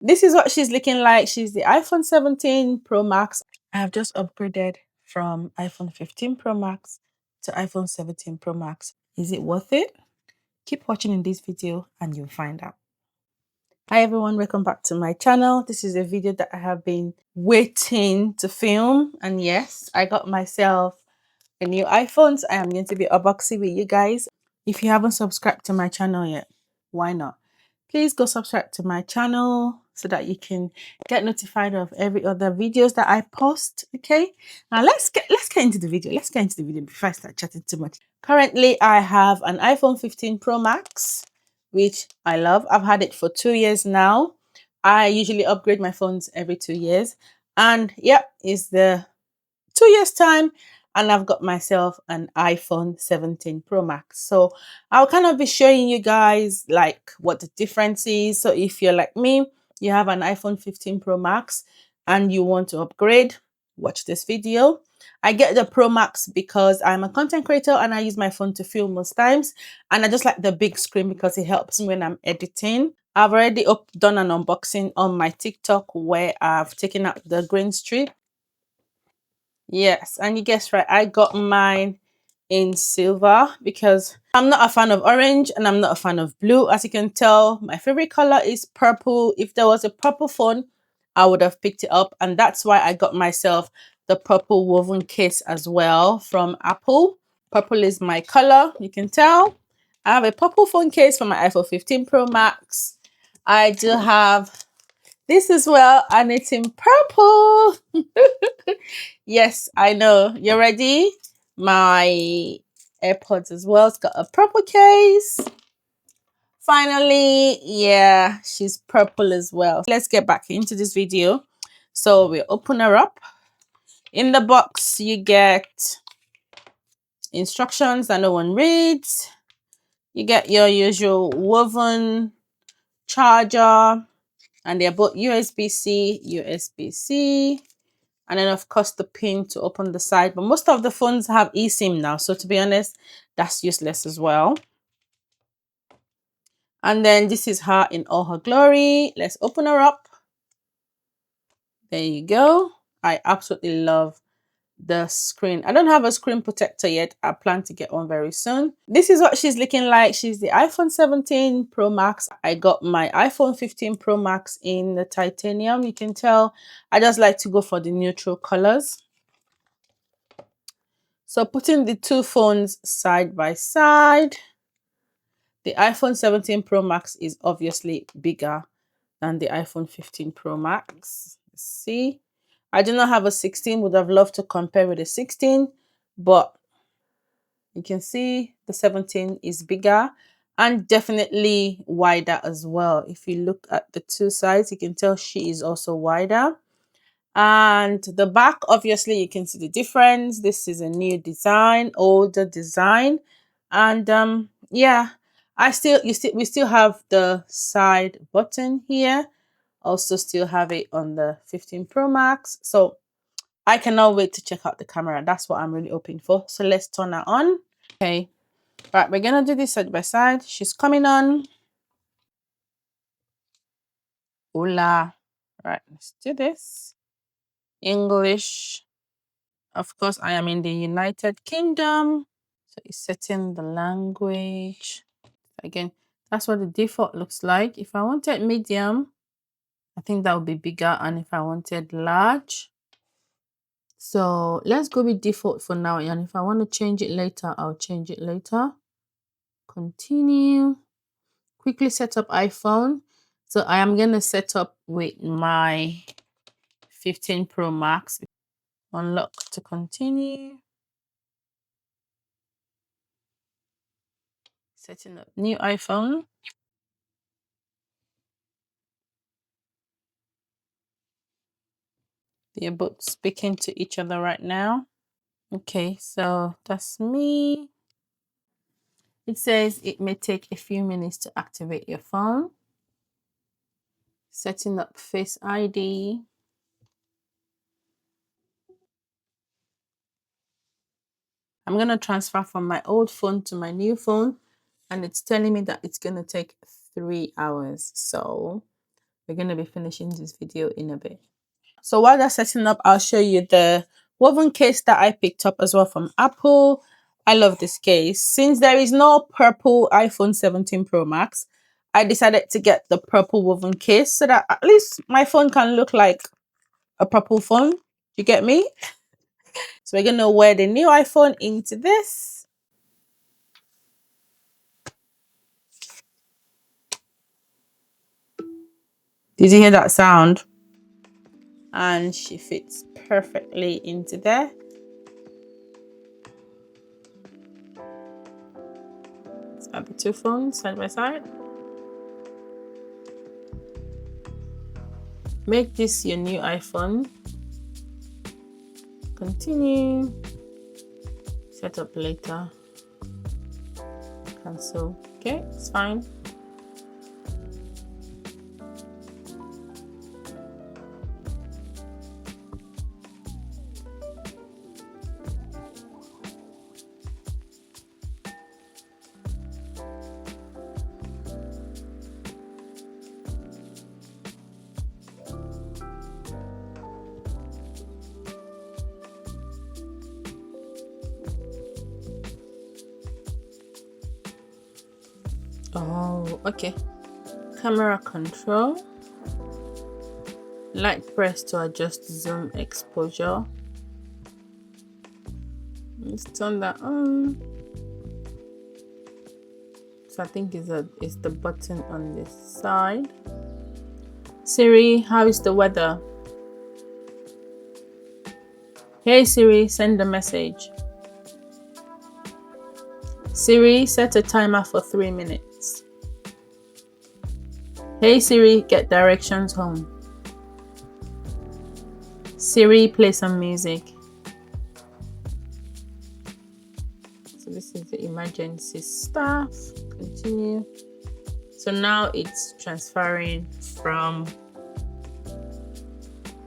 This is what she's looking like. She's the iPhone 17 Pro Max. I have just upgraded from iPhone 15 Pro Max to iPhone 17 Pro Max. Is it worth it? Keep watching in this video and you'll find out. Hi everyone, welcome back to my channel. This is a video that I have been waiting to film, and yes, I got myself a new iPhone, so I am going to be unboxing with you guys. If you haven't subscribed to my channel yet, why not? Please go subscribe to my channel so that you can get notified of every other videos that I post. Okay, now let's get into the video. Let's get into the video before I start chatting too much. Currently, I have an iPhone 15 Pro Max, which I love. I've had it for 2 years now. I usually upgrade my phones every 2 years, and yep, it's the 2 years time, and I've got myself an iPhone 17 Pro Max. So I'll kind of be showing you guys like what the difference is. So if you're like me, you have an iPhone 15 Pro Max and you want to upgrade, watch this video. I get the Pro Max because I'm a content creator and I use my phone to film most times, and I just like the big screen because it helps me when I'm editing. I've already done an unboxing on my TikTok where I've taken out the green strip. Yes, and you guessed right, I got mine in silver because I'm not a fan of orange and I'm not a fan of blue. As you can tell, my favorite color is purple. If there was a purple phone, I would have picked it up, and that's why I got myself the purple woven case as well from Apple. Purple is my color, you can tell. I have a purple phone case for my iPhone 15 Pro Max. I do have this as well, and it's in purple. Yes, I know. You ready? My AirPods as well. It's got a purple case. Finally, yeah, she's purple as well. Let's get back into this video. So we open her up. In the box, you get instructions that no one reads. You get your usual woven charger, and they're both USB-C, USB-C. And then of course the pin to open the side, but most of the phones have eSIM now, so to be honest, that's useless as well. And then this is her in all her glory. Let's open her up. There you go. I absolutely love the screen. I don't have a screen protector yet. I plan to get one very soon. This is what she's looking like. She's the iPhone 17 Pro Max. I got my iPhone 15 Pro Max in the titanium. You can tell I just like to go for the neutral colors. So putting the two phones side by side, the iPhone 17 Pro Max is obviously bigger than the iPhone 15 Pro Max. Let's see. I do not have a 16, would have loved to compare with a 16, but you can see the 17 is bigger and definitely wider as well. If you look at the two sides, you can tell she is also wider. And the back, obviously you can see the difference. This is a new design, older design, and yeah, we still have the side button here. Also still have it on the 15 Pro Max. So I cannot wait to check out the camera. That's what I'm really hoping for. So let's turn her on. Okay, right, we're gonna do this side by side. She's coming on. Hola. Right, let's do this. English. Of course, I am in the United Kingdom. So it's setting the language. Again, that's what the default looks like. If I wanted medium, I think that would be bigger. And if I wanted large, so let's go with default for now. And if I want to change it later, I'll change it later. Continue. Quickly set up iPhone. So I am going to set up with my 15 Pro Max. Unlock to continue. Setting up new iPhone. They're both speaking to each other right now. Okay, so that's me. It says it may take a few minutes to activate your phone. Setting up Face ID. I'm going to transfer from my old phone to my new phone, and it's telling me that it's going to take 3 hours. So We're going to be finishing this video in a bit. So while that's setting up, I'll show you the woven case that I picked up as well from Apple. I love this case. Since there is no purple iPhone 17 Pro Max, I decided to get the purple woven case so that at least my phone can look like a purple phone. You get me? So we're going to wear the new iPhone into this. Did you hear that sound? And she fits perfectly into there. Let's add the two phones side by side. Make this your new iPhone. Continue. Set up later. Cancel. Okay, it's fine. Oh, okay. Camera control. Light press to adjust zoom exposure. Let's turn that on. So I think it's the button on this side. Siri, how is the weather? Hey Siri, send a message. Siri, set a timer for 3 minutes. Hey Siri, get directions home. Siri, play some music. So this is the emergency stuff. Continue. So now it's transferring from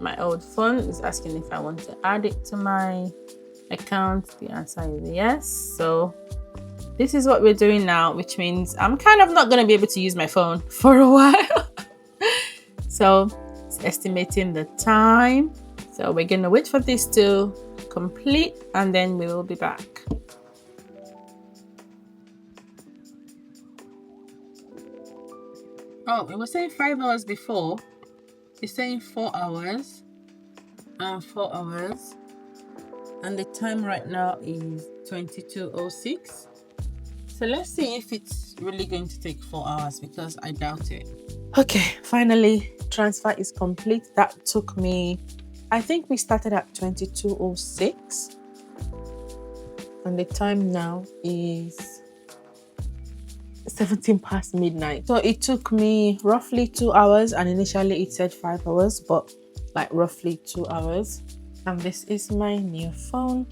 my old phone. It's asking if I want to add it to my account. The answer is yes. So this is what we're doing now, which means I'm kind of not going to be able to use my phone for a while. So it's estimating the time. So we're going to wait for this to complete and then we will be back. Oh, it was saying 5 hours before. It's saying 4 hours and 4 hours. And the time right now is 22:06. So let's see if it's really going to take 4 hours because I doubt it. Okay, finally, transfer is complete. That took me, I think we started at 22:06. And the time now is 17 past midnight. So it took me roughly 2 hours, and initially it said 5 hours, but like roughly 2 hours. And this is my new phone.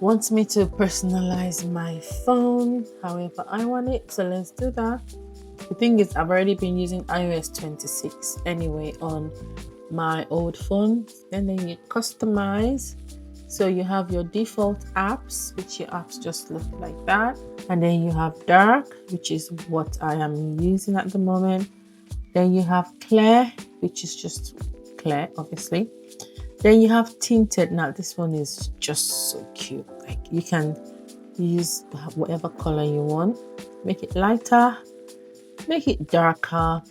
Wants me to personalize my phone however I want it, so let's do that. The thing is, I've already been using iOS 26 anyway on my old phone. And then you customize. So you have your default apps, which your apps just look like that. And then you have dark, which is what I am using at the moment. Then you have clear, which is just clear, obviously. Then you have tinted. Now this one is just so cute. Like you can use whatever color you want. Make it lighter, make it darker.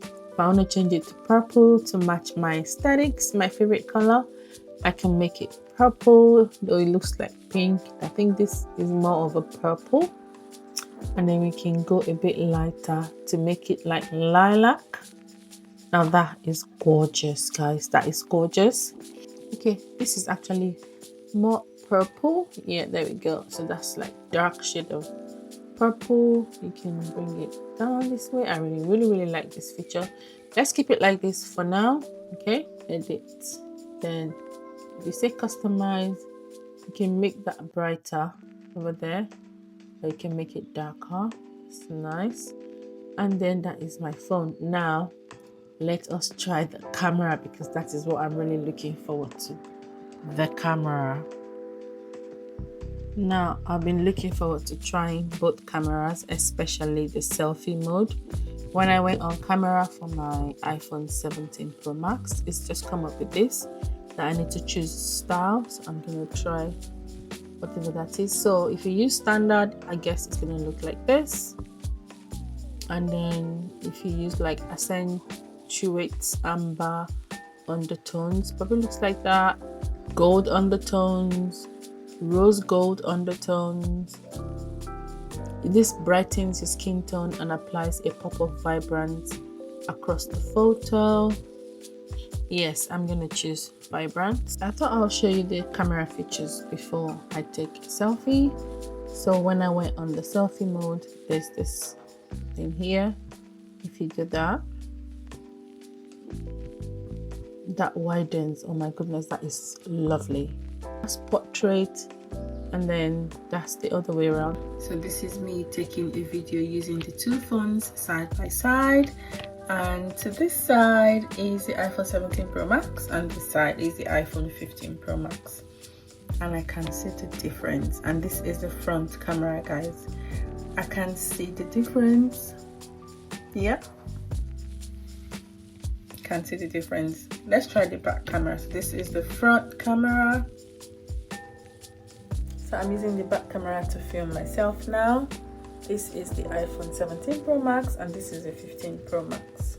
If I want to change it to purple to match my aesthetics, my favorite color, I can make it purple, though it looks like pink. I think this is more of a purple. And then we can go a bit lighter to make it like lilac. Now that is gorgeous, guys. That is gorgeous. Okay, this is actually more purple. Yeah, there we go. So that's like dark shade of purple. You can bring it down this way. I really like this feature. Let's keep it like this for now. Okay, edit. Then if you say customize, you can make that brighter over there, or you can make it darker. It's nice. And then that is my phone. Now let us try the camera, because that is what I'm really looking forward to. The camera. Now I've been looking forward to trying both cameras, especially the selfie mode, When I went on camera for my iPhone 17 Pro Max, it's just come up with this, that I need to choose style. So I'm going to try whatever that is. So if you use standard, I guess it's going to look like this. And then if you use like accentuates, amber undertones, probably looks like that. Gold undertones, rose gold undertones. This brightens your skin tone and applies a pop of vibrance across the photo. Yes, I'm gonna choose vibrant. I thought I'll show you the camera features before I take a selfie. So when I went on the selfie mode, there's this thing here. If you do that, that widens. Oh my goodness, that is lovely. That's portrait, and then that's the other way around. So this is me taking a video using the two phones side by side, and to this side is the iPhone 17 Pro Max and this side is the iPhone 15 Pro Max, and I can see the difference. And this is the front camera, guys. I can see the difference. Yeah, can see the difference. Let's try the back camera. So this is the front camera. So I'm using the back camera to film myself now. This is the iPhone 17 Pro Max and this is the 15 Pro Max.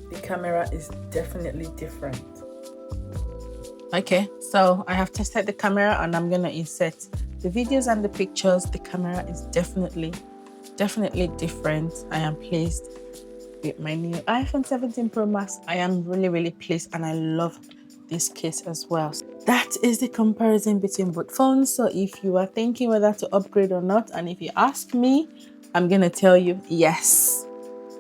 The camera is definitely different. Okay, so I have tested the camera and I'm gonna insert the videos and the pictures. The camera is definitely different. I am pleased with my new iPhone 17 Pro Max. I am really pleased, and I love this case as well. That is the comparison between both phones. So if you are thinking whether to upgrade or not, and if you ask me, I'm gonna tell you yes,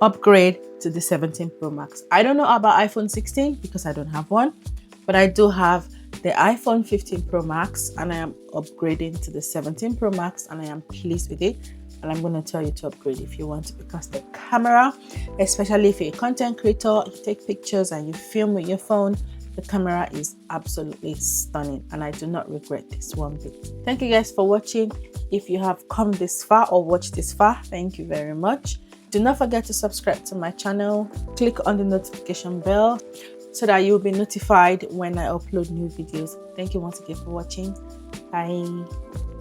upgrade to the 17 Pro Max. I don't know about iPhone 16 because I don't have one, but I do have the iPhone 15 Pro Max and I am upgrading to the 17 Pro Max and I am pleased with it. And I'm going to tell you to upgrade if you want to, because the camera, especially if you're a content creator, you take pictures and you film with your phone, the camera is absolutely stunning and I do not regret this one bit. Thank you guys for watching. If you have come this far or watched this far, thank you very much. Do not forget to subscribe to my channel. Click on the notification bell so that you'll be notified when I upload new videos. Thank you once again for watching. Bye.